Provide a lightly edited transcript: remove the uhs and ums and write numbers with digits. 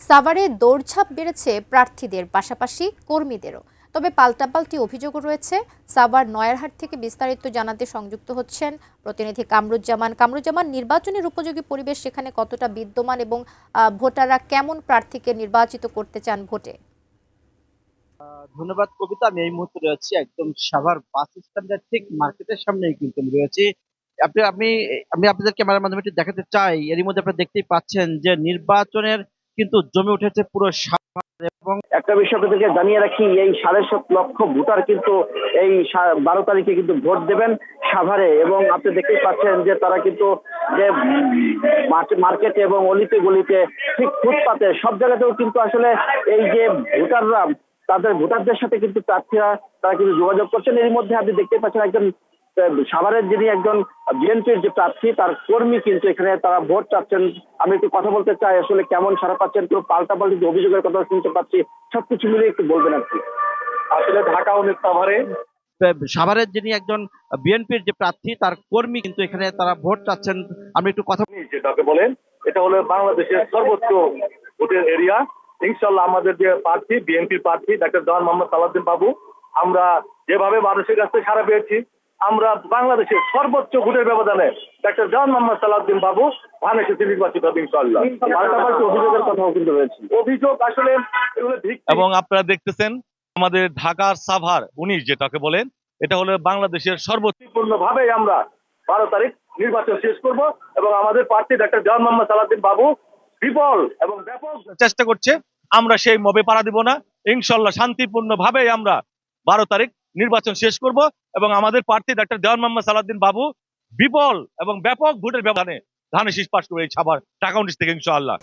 সাভারে দৌড়ঝাঁপ বেড়েছে প্রার্থীদের পাশাপাশি কর্মীদেরও। তবে পাল্টাপাল্টি অভিযোগও রয়েছে। সাভার নয়ারহাট থেকে বিস্তারিত জানাতে সংযুক্ত হচ্ছেন প্রতিনিধি কামরুজ্জামান, নির্বাচনের উপযোগী পরিবেশ সেখানে কতটা বিদ্যমান এবং ভোটাররা কেমন প্রার্থীকে নির্বাচিত করতে চান ভোটে? ধন্যবাদ কবিতা। আমি এই মুহূর্তে রয়েছি একদম সাভার বাস স্ট্যান্ডের ঠিক মার্কেটের সামনেই কিন্তু আমি রয়েছি। আপনি আমি আমি আপনাদের ক্যামেরার মাধ্যমে একটু দেখাতে চাই। এরই মধ্যে আপনারা দেখতেই পাচ্ছেন যে নির্বাচনের কিন্তু জমে উঠেছে পুরো সাভার। এবং একটা বিষয় আপনাদেরকে জানিয়ে রাখি, এই 7.5 লক্ষ ভোটার কিন্তু এই 12 তারিখে কিন্তু ভোট দেবেন সাভারে। এবং আপনি দেখতেই পাচ্ছেন যে তারা কিন্তু যে মার্কেটে এবং অলিতে গলিতে ঠিক ফুটপাতে সব জায়গাতেও কিন্তু আসলে এই যে ভোটাররা তাদের ভোটারদের সাথে কিন্তু প্রার্থীরা তারা কিন্তু যোগাযোগ করছেন। এর মধ্যে আপনি দেখতে পাচ্ছেন একজন সাভারের যিনি একজন বিএনপির যে প্রার্থী তার কর্মী কিন্তু এখানে তারা ভোট চাচ্ছেন। আমি একটু কথা বলতে চাই আসলে কেমন সারা পাচ্ছেন, কেউ পাল্টাপাল্টি যে অভিযোগের কথা শুনতে পাচ্ছি, সবকিছু মিলিয়ে একটু বলবেন আর কি। আসলে ঢাকা অনেক সাভারের যিনি একজন বিএনপির যে প্রার্থী তার কর্মী কিন্তু এখানে তারা ভোট চাচ্ছেন। আমি একটু কথা যেটাকে বলেন, এটা হলো বাংলাদেশের সর্বোচ্চ ভোটের এরিয়া। ইনশাল্লাহ আমাদের যে প্রার্থী বিএনপি প্রার্থী ডাক্তার জওয়ান মোহাম্মদ সালাউদ্দিন বাবু, আমরা যেভাবে মানুষের কাছ থেকে সাড়া পেয়েছি, আমরা বাংলাদেশের সর্বোচ্চ ভোটের ব্যবধানে ডাক্তার জওয়ান মোহাম্মদ সালাউদ্দিন বাবু ধানের সাথে নির্বাচিত হবে ইনশাল্লাহ। পাল্টাপাল্টি অভিযোগের কথাও কিন্তু রয়েছে। অভিযোগ আসলে এগুলো এবং আপনারা দেখতেছেন আমাদের ঢাকার সাভার 19 যেটাকে বলেন, এটা হলো বাংলাদেশের পূর্ণভাবে আমরা 12 তারিখ নির্বাচন শেষ করব এবং আমাদের প্রার্থী ডাক্তার জওয়ান মোহাম্মদ সালাউদ্দিন বাবু বিপুল এবং ব্যাপক চেষ্টা করছে। আমরা সেই মবে পাড়া দিব না। ইনশাল্লাহ শান্তিপূর্ণভাবে আমরা 12 তারিখ নির্বাচন শেষ করব এবং আমাদের প্রার্থী ডাক্তার জওয়ান মোহাম্মদ সালাউদ্দিন বাবু বিপুল এবং ব্যাপক ভোটের ব্যবধানে ধানের শীষ পাস করে এই সাভার ঢাকা 19 থেকে ইনশাআল্লাহ।